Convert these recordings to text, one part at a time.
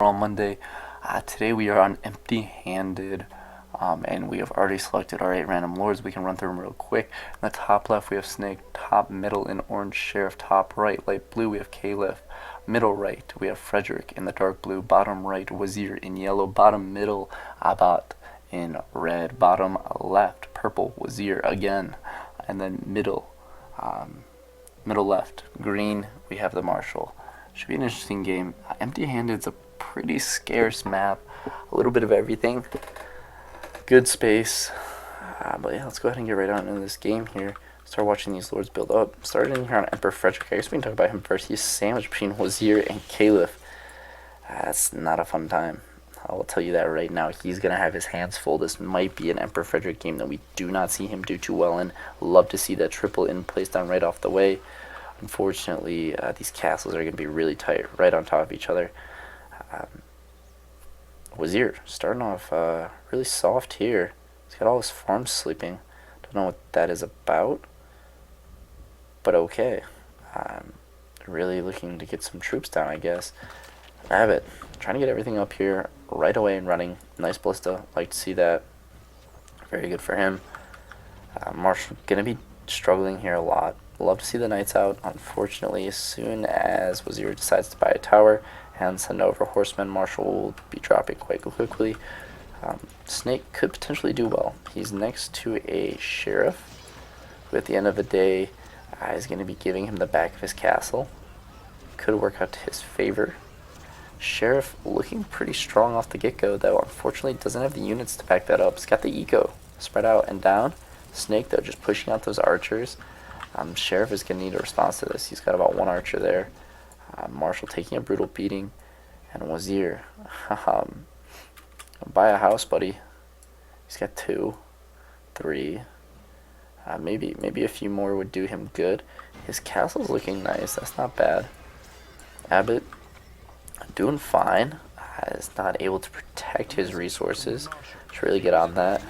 On Monday. Today we are on empty-handed, and we have already selected our 8 random lords. We can run through them real quick. In the top left we have Snake, top middle in orange Sheriff, top right light blue we have Caliph, middle right we have Frederick in the dark blue, bottom right Wazir in yellow, bottom middle Abbot in red, bottom left purple Wazir again, and then middle left green we have the Marshal. Should be an interesting game. Empty-handed's a pretty scarce map, a little bit of everything, good space, but yeah, let's go ahead and get right on into this game here. Start watching these lords build up. Starting here on Emperor Frederick. I guess we can talk about him first. He's sandwiched between Wazir and Caliph. That's not a fun time, I will tell you that right now. He's gonna have his hands full. This might be an Emperor Frederick game that we do not see him do too well in. Love to see that triple in placed down right off the way. Unfortunately, these castles are going to be really tight, right on top of each other. Wazir starting off really soft here. He's got all his farms sleeping. Don't know what that is about, but okay. Really looking to get some troops down, I guess. Abbott trying to get everything up here right away and running. Nice ballista. Like to see that. Very good for him. Marshall going to be struggling here a lot. Love to see the knights out. Unfortunately, as soon as Wazir decides to buy a tower and send over horsemen, Marshall will be dropping quite quickly. Snake could potentially do well. He's next to a sheriff, who at the end of the day is going to be giving him the back of his castle. Could work out to his favor. Sheriff looking pretty strong off the get-go, though unfortunately doesn't have the units to back that up. He's got the eco spread out and down. Snake, though, just pushing out those archers. Sheriff is going to need a response to this. He's got about 1 archer there. Marshall taking a brutal beating. And Wazir. Buy a house, buddy. He's got 2, 3. Maybe a few more would do him good. His castle's looking nice. That's not bad. Abbott doing fine. Is not able to protect his resources. Should really get on that.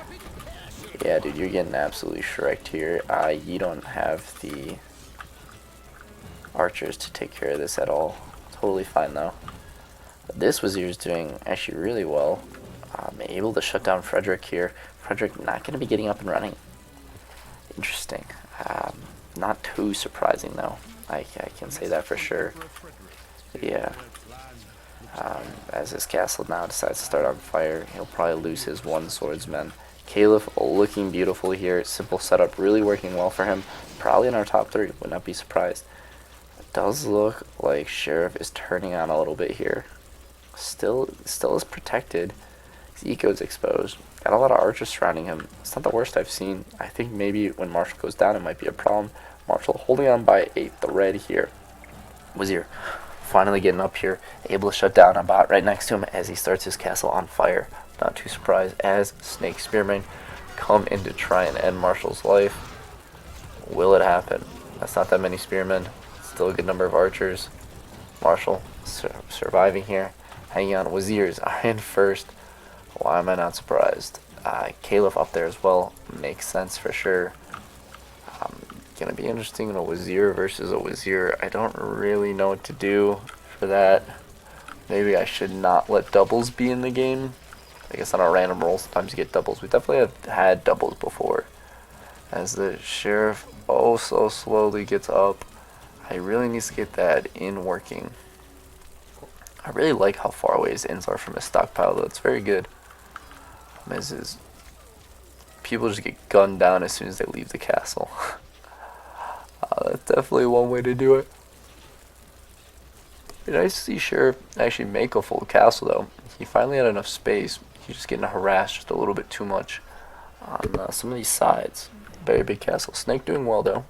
Yeah, dude, you're getting absolutely shreked here. You don't have the archers to take care of this at all. Totally fine, though. This Wazir's doing actually really well. Able to shut down Frederick here. Frederick not going to be getting up and running. Interesting. Not too surprising, though. I can say that for sure. But yeah. As his castle now decides to start on fire, he'll probably lose his 1 swordsman. Caliph looking beautiful here. Simple setup, really working well for him. Probably in our top 3, would not be surprised. It does look like Sheriff is turning on a little bit here. Still is protected. His eco is exposed. Got a lot of archers surrounding him. It's not the worst I've seen. I think maybe when Marshall goes down it might be a problem. Marshall holding on by 8, the red here. Wazir finally getting up here, able to shut down a bot right next to him as he starts his castle on fire. Not too surprised as Snake Spearmen come in to try and end Marshall's life. Will it happen? That's not that many Spearmen. Still a good number of archers. Marshall surviving here. Hanging on. Wazirs are in first. Why am I not surprised? Caliph up there as well. Makes sense for sure. Gonna be interesting in a Wazir versus a Wazir. I don't really know what to do for that. Maybe I should not let doubles be in the game. I guess on a random roll, sometimes you get doubles. We definitely have had doubles before. As the Sheriff so slowly gets up. I really need to get that in working. I really like how far away his inns are from his stockpile, though. It's very good. As people just get gunned down as soon as they leave the castle. That's definitely one way to do it. It's nice to see Sheriff actually make a full castle, though. He finally had enough space. He's just getting harassed just a little bit too much on some of these sides. Very big castle. Snake doing well, though.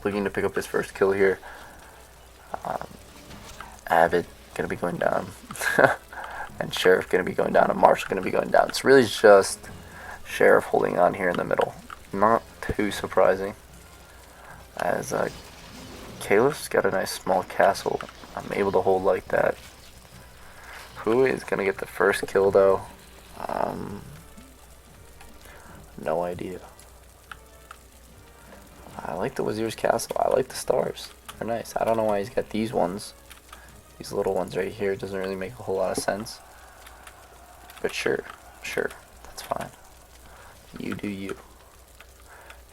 Looking to pick up his first kill here. Abbott going to be going down. And Sheriff going to be going down. And Marshall going to be going down. It's really just Sheriff holding on here in the middle. Not too surprising. As Caliph's got a nice small castle. I'm able to hold like that. Who is going to get the first kill, though? No idea. I like the Wazir's castle. I like the stars. They're nice. I don't know why he's got these ones. These little ones right here doesn't really make a whole lot of sense. But sure, that's fine. You do you.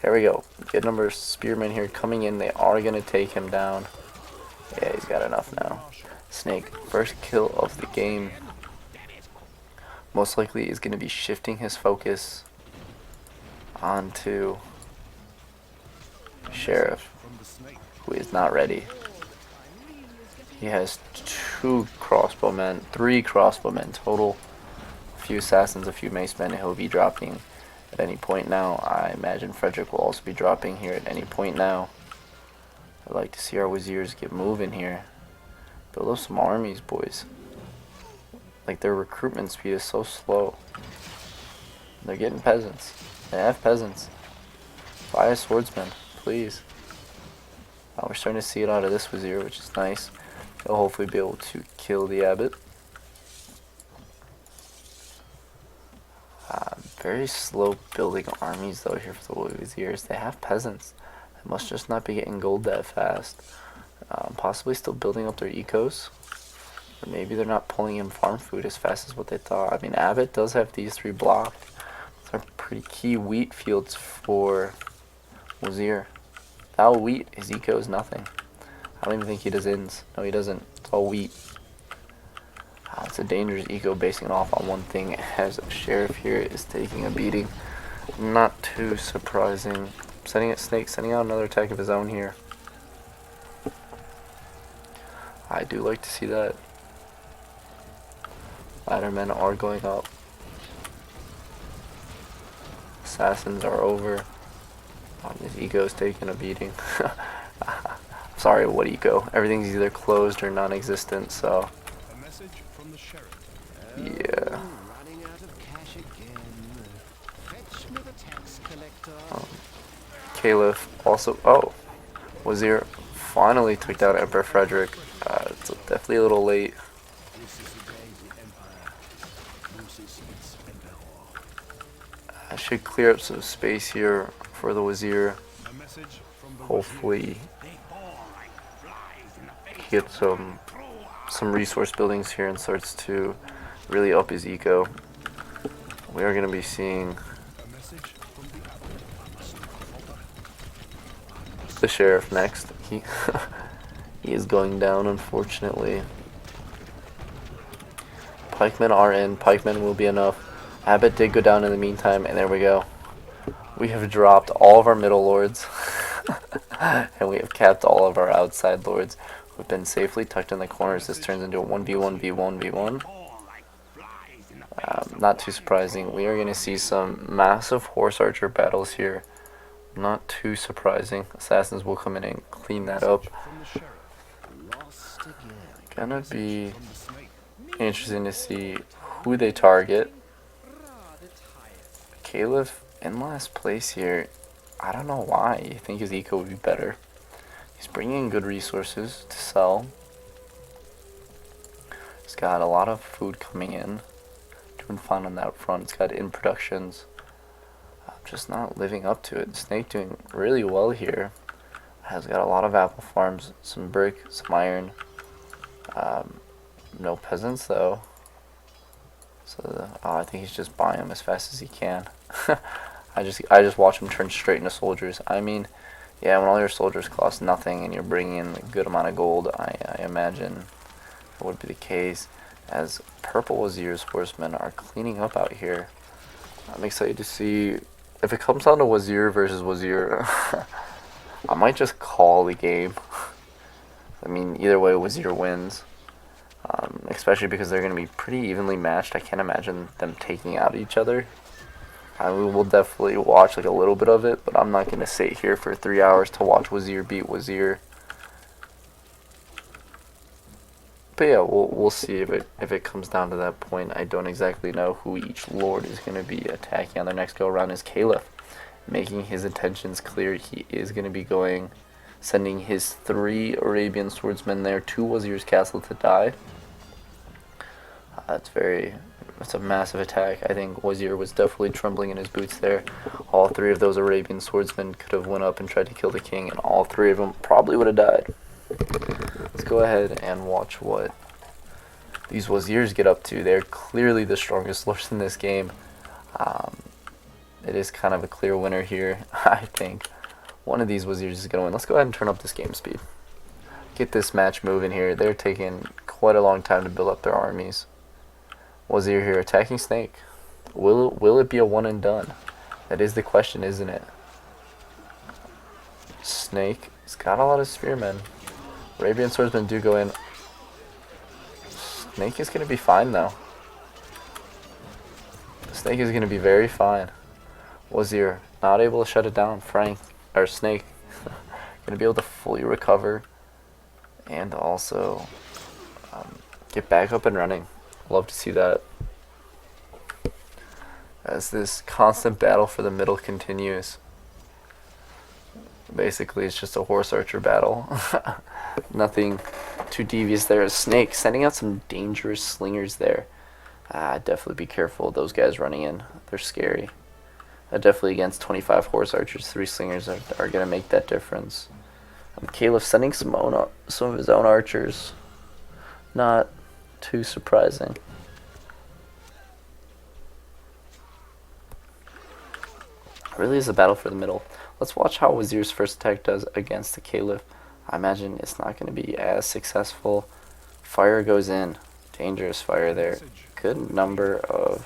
Here we go. Good number of spearmen here coming in. They are going to take him down. Yeah, he's got enough now. Snake, first kill of the game. Most likely is going to be shifting his focus onto Sheriff, who is not ready. He has 2 crossbowmen, 3 crossbowmen total. A few assassins, a few macemen. He'll be dropping at any point now. I imagine Frederick will also be dropping here at any point now. I'd like to see our Wazirs get moving here. Build up some armies, boys. Like, their recruitment speed is so slow. They're getting peasants. They have peasants. Buy a swordsman, please. We're starting to see it out of this Wazir, which is nice. He'll hopefully be able to kill the abbot. Very slow building armies though here for the Wazirs. They have peasants. They must just not be getting gold that fast. Possibly still building up their ecos. Or maybe they're not pulling in farm food as fast as what they thought. I mean, Abbott does have these 3 blocked. They're pretty key wheat fields for Wazir. Without wheat, his eco is nothing. I don't even think he does ins. No, he doesn't. It's all wheat. It's a dangerous eco basing it off on one thing, as Sheriff here is taking a beating. Not too surprising. Sending out Snake, sending out another attack of his own here. I do like to see that. Laddermen are going up. Assassins are over. His eco is taking a beating. Sorry, what eco? Everything's either closed or non-existent, so. Yeah. Caliph also. Oh, Wazir finally took down Emperor Frederick. It's definitely a little late. I should clear up some space here for the Wazir. Hopefully get some resource buildings here and starts to really up his eco. We are going to be seeing the Sheriff next. He is going down, unfortunately. Pikemen are in. Pikemen will be enough. Abbott did go down in the meantime, and there we go. We have dropped all of our middle lords, and we have capped all of our outside lords. We've been safely tucked in the corners. This turns into a 1v1v1v1. Not too surprising. We are going to see some massive horse archer battles here. Not too surprising. Assassins will come in and clean that up. Gonna be interesting to see who they target. Caliph in last place here. I don't know why. I think his eco would be better. He's bringing in good resources to sell. He's got a lot of food coming in. Doing fine on that front. It's got in productions. Just not living up to it. Snake doing really well here. Has got a lot of apple farms, some brick, some iron. No peasants though. So I think he's just buying them as fast as he can. I just watch him turn straight into soldiers. I mean, yeah, when all your soldiers cost nothing and you're bringing in a good amount of gold, I imagine it would be the case. As purple Wazirs horsemen are cleaning up out here. I'm excited to see if it comes down to Wazir versus Wazir. I might just call the game. I mean, either way, Wazir wins. Especially because they're going to be pretty evenly matched. I can't imagine them taking out each other. We will definitely watch like a little bit of it, but I'm not going to sit here for 3 hours to watch Wazir beat Wazir. But yeah, we'll see if it comes down to that point. I don't exactly know who each lord is going to be attacking on their next go around. Is Caliph making his intentions clear? He is going to be sending his 3 Arabian swordsmen there to Wazir's castle to die. That's a massive attack. I think Wazir was definitely trembling in his boots there. All 3 of those Arabian swordsmen could have went up and tried to kill the king, and all 3 of them probably would have died. Let's go ahead and watch what these Wazirs get up to. They're clearly the strongest lords in this game. It is kind of a clear winner here. I think one of these Wazirs is going to win. Let's go ahead and turn up this game speed. Get this match moving here. They're taking quite a long time to build up their armies. Wazir here attacking Snake. Will it be a one and done? That is the question, isn't it? Snake has got a lot of spearmen. Arabian Swordsmen do go in. Snake is going to be fine though. Snake is going to be very fine. Wazir not able to shut it down. Snake going to be able to fully recover and also get back up and running. Love to see that. As this constant battle for the middle continues. Basically, it's just a horse archer battle. Nothing too devious there. Snake sending out some dangerous slingers there. Definitely be careful of those guys running in. They're scary. Definitely against 25 horse archers, 3 slingers are going to make that difference. Caliph sending some of his own archers. Not too surprising. Really is a battle for the middle. Let's watch how Wazir's first attack does against the Caliph. I imagine it's not going to be as successful. Fire goes in. Dangerous fire there. Good number of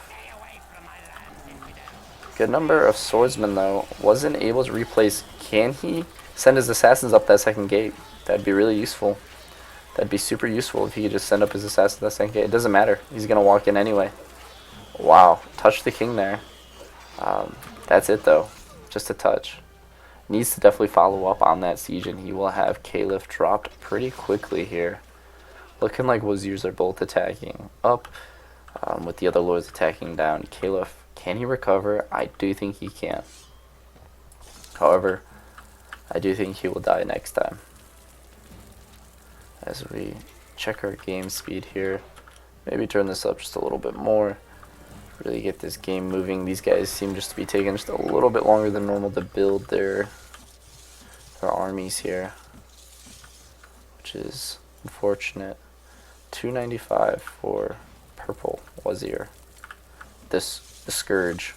swordsmen though. Wasn't able to replace. Can he send his assassins up that second gate? That'd be really useful. That'd be super useful if he could just send up his assassins to that second gate. It doesn't matter. He's going to walk in anyway. Wow. Touch the king there. That's it though. Just a touch. Needs to definitely follow up on that siege, and he will have Caliph dropped pretty quickly here. Looking like Wazirs are both attacking up, with the other lords attacking down. Caliph, can he recover? I do think he can. However, I do think he will die next time. As we check our game speed here, maybe turn this up just a little bit more. Really get this game moving. These guys seem just to be taking just a little bit longer than normal to build their armies here, which is unfortunate. 295 for purple Wazir. The Scourge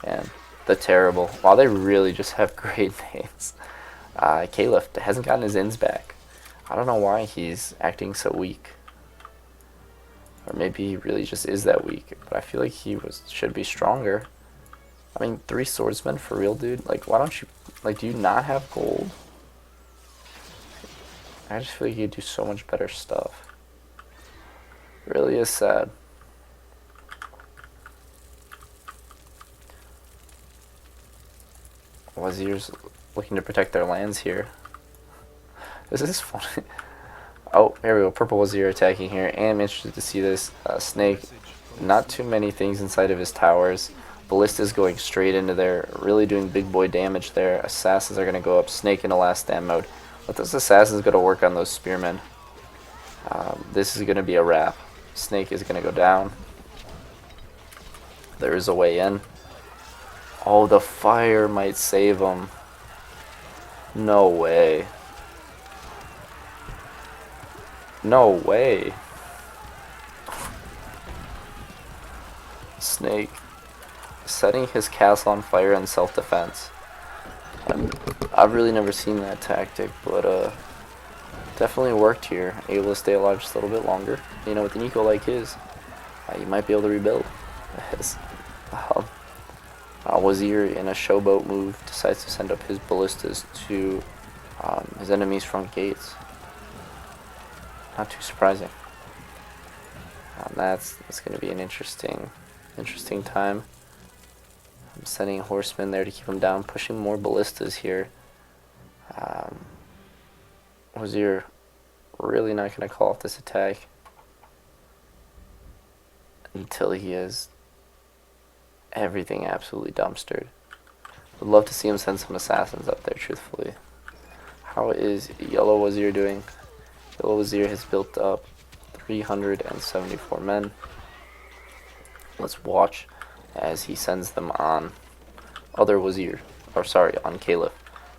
and the Terrible. Wow, they really just have great names. Caliph hasn't gotten his ins back. I don't know why he's acting so weak. Or maybe he really just is that weak. But I feel like he should be stronger. I mean, 3 swordsmen for real, dude? Like, why don't you... Like, do you not have gold? I just feel like you could do so much better stuff. It really is sad. Wazirs looking to protect their lands here. This is funny. Oh, here we go. Purple Wazir attacking here. And I'm interested to see this. Snake, not too many things inside of his towers. Ballistas going straight into there. Really doing big boy damage there. Assassins are going to go up. Snake in a last stand mode. Let those assassins go to work on those spearmen. This is going to be a wrap. Snake is going to go down. There is a way in. Oh, the fire might save him. No way. No way. Snake setting his castle on fire in self-defense. I've really never seen that tactic, but definitely worked here. Able to stay alive just a little bit longer. You know, with an eco like his, you might be able to rebuild. Wazir, in a showboat move, decides to send up his ballistas to his enemy's front gates. Not too surprising. That's going to be an interesting time. I'm sending horsemen there to keep him down, pushing more ballistas here. Wazir really not going to call off this attack until he has everything absolutely dumpstered. Would love to see him send some assassins up there, truthfully. How is Yellow Wazir doing? Yellow Wazir has built up 374 men. Let's watch as he sends them on other Wazir, or sorry, on Caliph,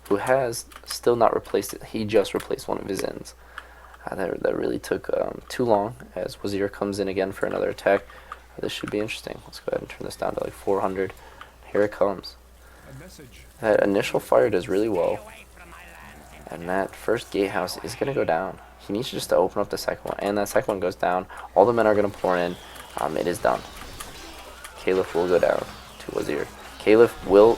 who has still not replaced it. He just replaced one of his ends. That really took too long, as Wazir comes in again for another attack. This should be interesting. Let's go ahead and turn this down to like 400. Here it comes. That initial fire does really well, and that first gatehouse is going to go down. He needs just to open up the second one, and that second one goes down. All the men are going to pour in. It is done. Caliph will go down to Wazir. Caliph will...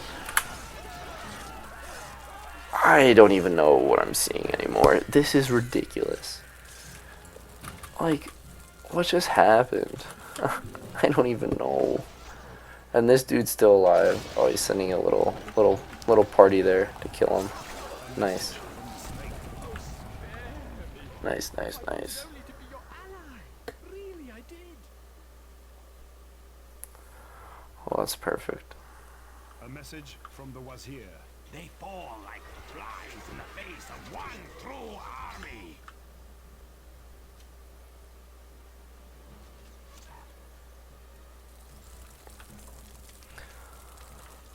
I don't even know what I'm seeing anymore. This is ridiculous. Like, what just happened? I don't even know. And this dude's still alive. Oh, he's sending a little party there to kill him. Nice. Nice. Well, that's perfect. A message from the Wazir. They fall like flies in the face of one true army.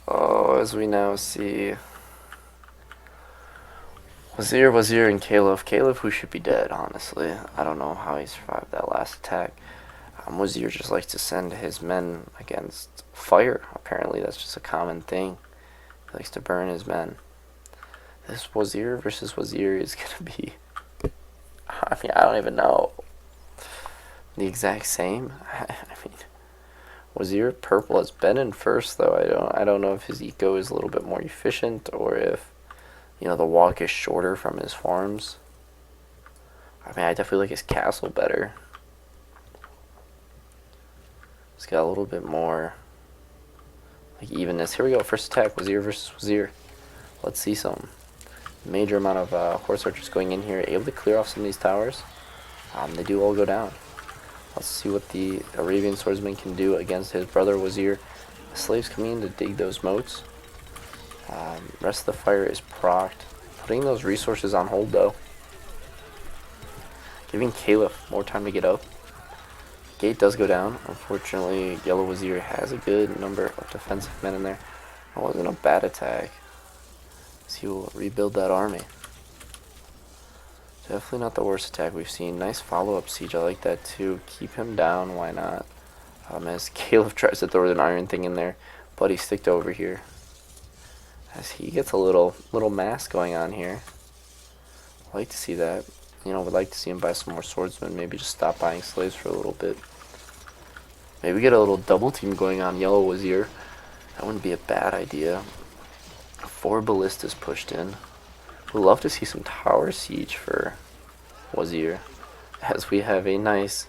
Oh, as we now see, Wazir, and Caliph. Caliph, who should be dead, honestly. I don't know how he survived that last attack. Wazir just likes to send his men against fire. Apparently, that's just a common thing. He likes to burn his men. This Wazir versus Wazir is going to be... I mean, I don't even know. The exact same? I mean... Wazir purple has been in first, though. I don't know if his eco is a little bit more efficient, or if, you know, the walk is shorter from his farms. I mean, I definitely like his castle better. He's got a little bit more like evenness. Here we go. First attack, Wazir versus Wazir. Let's see some major amount of horse archers going in here, able to clear off some of these towers. They do all go down. Let's see what the Arabian Swordsman can do against his brother Wazir. The slaves coming in to dig those moats. Rest of the fire is procced. Putting those resources on hold, though. Giving Caliph more time to get up. Gate does go down. Unfortunately, Yellow Wazir has a good number of defensive men in there. It wasn't a bad attack. So he will rebuild that army. Definitely not the worst attack we've seen. Nice follow-up siege. I like that too. Keep him down. Why not? As Caliph tries to throw an iron thing in there, but he's sticked over here. As he gets a little mass going on here. I like to see that. You know, would like to see him buy some more swordsmen. Maybe just stop buying slaves for a little bit. Maybe get a little double team going on Yellow Wazir. That wouldn't be a bad idea. 4 ballistas pushed in. We'd love to see some tower siege for Wazir, as we have a nice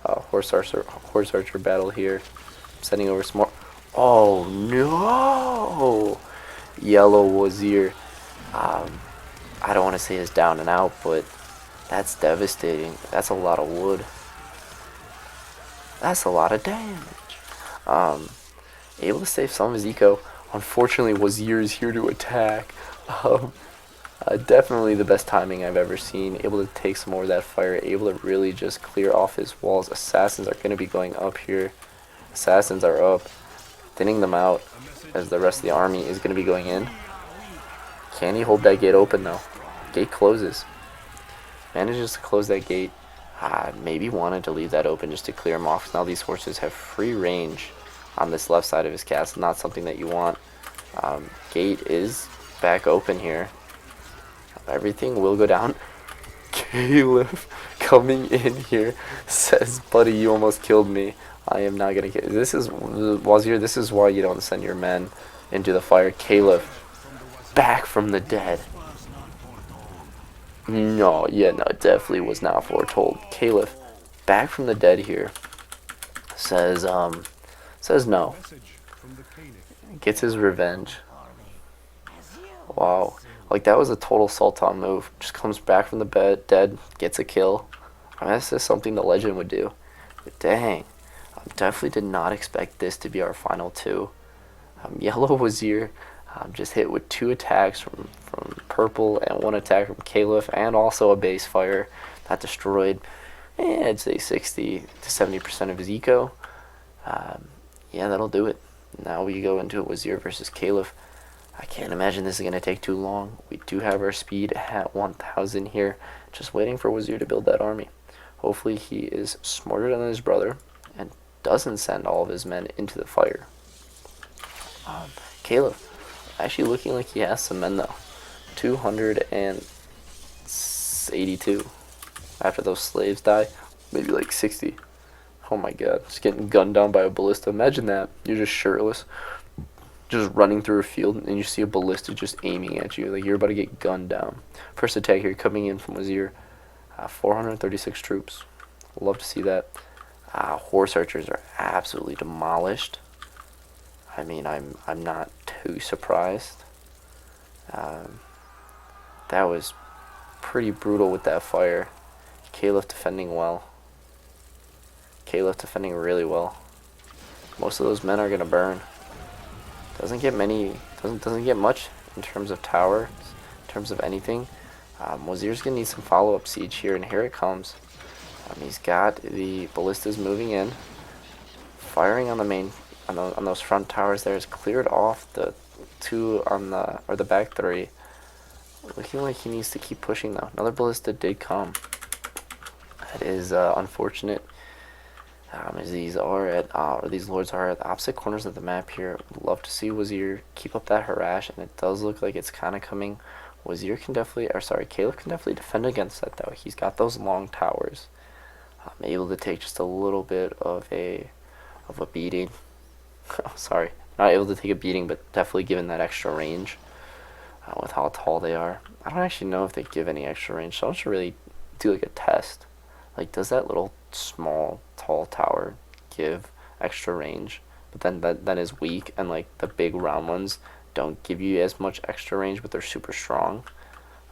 horse archer battle here. Sending over some more. Oh no! Yellow Wazir. I don't want to say is down and out, but that's devastating. That's a lot of wood. That's a lot of damage. Able to save some of his eco. Unfortunately, Wazir is here to attack. Definitely the best timing I've ever seen. Able to take some more of that fire. Able to really just clear off his walls. Assassins are going to be going up here. Assassins are up. Thinning them out as the rest of the army is going to be going in. Can he hold that gate open though? Gate closes. Manages to close that gate. Maybe wanted to leave that open just to clear him off. Now these horses have free range on this left side of his castle. Not something that you want. Gate is back open here. Everything will go down. Caliph coming in here says, buddy, you almost killed me. I am not gonna kill. This is Wazir. This is why you don't send your men into the fire. Caliph back from the dead. No, yeah, no, it definitely was not foretold. Caliph back from the dead here says no. Gets his revenge. Wow. Like, that was a total Sultan move. Just comes back from the dead, gets a kill. I mean, that's just something the legend would do. But dang. Definitely did not expect this to be our final 2. Yellow Wazir just hit with 2 attacks from purple and 1 attack from Caliph, and also a base fire that destroyed, I'd say 60 to 70% of his eco. Yeah, that'll do it. Now we go into a Wazir versus Caliph. I can't imagine this is going to take too long. We do have our speed at 1000 here. just waiting for Wazir to build that army. Hopefully he is smarter than his brother and doesn't send all of his men into the fire. Caleb, actually looking like he has some men though. 282 after those slaves die. Maybe like 60. Oh my god, just getting gunned down by a ballista. Imagine that. You're just shirtless, just running through a field, and you see a ballista just aiming at you. Like you're about to get gunned down. First attack here coming in from Wazir. 436 troops. Love to see that. Horse archers are absolutely demolished. I mean, I'm not too surprised. That was pretty brutal with that fire. Caliph defending well. Caliph defending really well. Most of those men are gonna burn. Doesn't get much in terms of towers, in terms of anything. Wazir's gonna need some follow-up siege here, and here it comes. He's got the ballistas moving in, firing on the main, on those front towers. There is cleared off the two on the back three. Looking like he needs to keep pushing though. Another ballista did come. That is unfortunate. As these lords are at opposite corners of the map here. Love to see Wazir keep up that harass, and it does look like it's kind of coming. Caliph can definitely defend against that though. He's got those long towers. Able to take just a little bit of a beating. Sorry, not able to take a beating, but definitely given that extra range with how tall they are. I don't actually know if they give any extra range, so I should really do like a test. Like, does that little small tall tower give extra range? But then that is weak, and like the big round ones don't give you as much extra range, but they're super strong.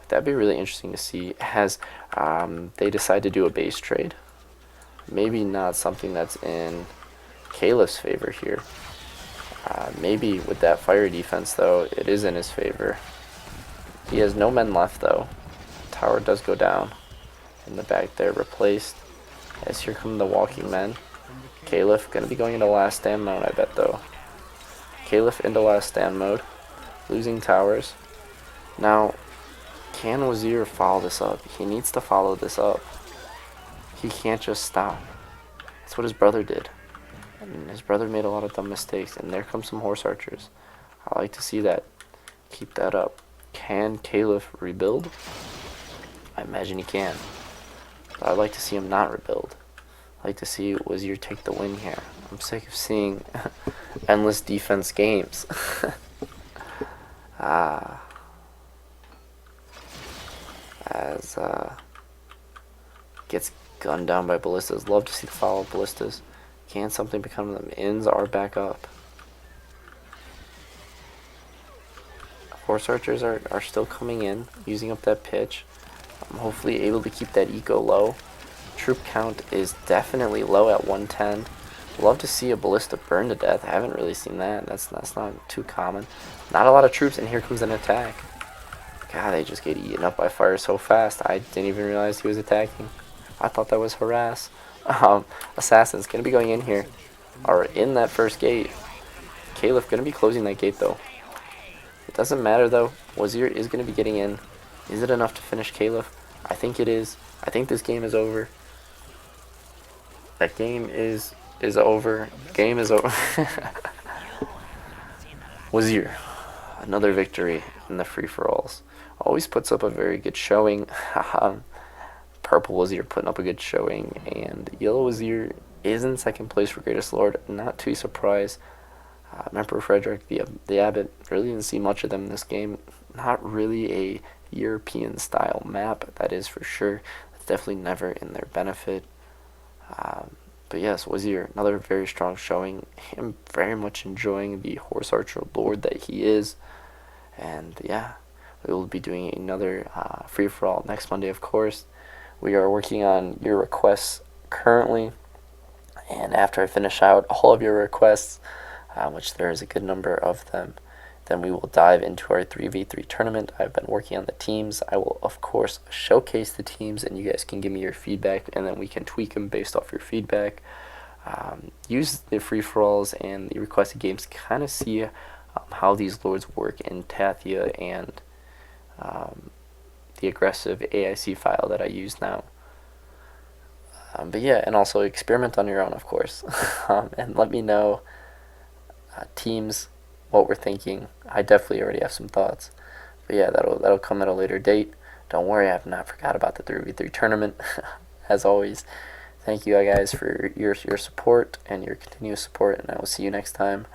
That'd be really interesting to see. As they decide to do a base trade. Maybe not something that's in Caliph's favor here. Maybe with that fire defense though, it is in his favor. He has no men left though. Tower does go down. In the back there, replaced. As here come the walking men. Caliph gonna be going into last stand mode, I bet though. Caliph into last stand mode. Losing towers. Now, can Wazir follow this up? He needs to follow this up. He can't just stop. That's what his brother did. And his brother made a lot of dumb mistakes. And there comes some horse archers. I like to see that. Keep that up. Can Caliph rebuild? I imagine he can. But I'd like to see him not rebuild. I'd like to see Wazir take the win here. I'm sick of seeing endless defense games. As gets gunned down by ballistas. Love to see the follow ballistas. Can something become them? Inns are back up. Horse archers are still coming in, using up that pitch. I'm hopefully able to keep that eco low. Troop count is definitely low at 110. Love to see a ballista burn to death. I haven't really seen that. That's not too common. Not a lot of troops, and here comes an attack. God, they just get eaten up by fire so fast. I didn't even realize he was attacking. I thought that was harass. Assassins gonna be going in here. Are in that first gate. Caliph gonna be closing that gate though. It doesn't matter though. Wazir is gonna be getting in. Is it enough to finish Caliph? I think it is. I think this game is over. That game is over. Game is over. Wazir, another victory in the free-for-alls. Always puts up a very good showing. Purple Wazir putting up a good showing, and Yellow Wazir is in second place for Greatest Lord. Not too surprised. Emperor Frederick, the Abbot, really didn't see much of them in this game. Not really a European style map, that is for sure. It's definitely never in their benefit. But yes, Wazir, another very strong showing. Him very much enjoying the horse archer lord that he is. And yeah, we will be doing another free-for-all next Monday, of course. We are working on your requests currently. And after I finish out all of your requests, which there is a good number of them, then we will dive into our 3v3 tournament. I've been working on the teams. I will, of course, showcase the teams, and you guys can give me your feedback, and then we can tweak them based off your feedback. Use the free-for-alls and the requested games to kind of see how these lords work in Tathba and the aggressive AIC file that I use now. But yeah, and also experiment on your own, of course. And let me know, teams, what we're thinking. I definitely already have some thoughts. But yeah, that'll come at a later date. Don't worry, I've not forgot about the 3v3 tournament. As always, thank you guys for your support and your continuous support, and I will see you next time.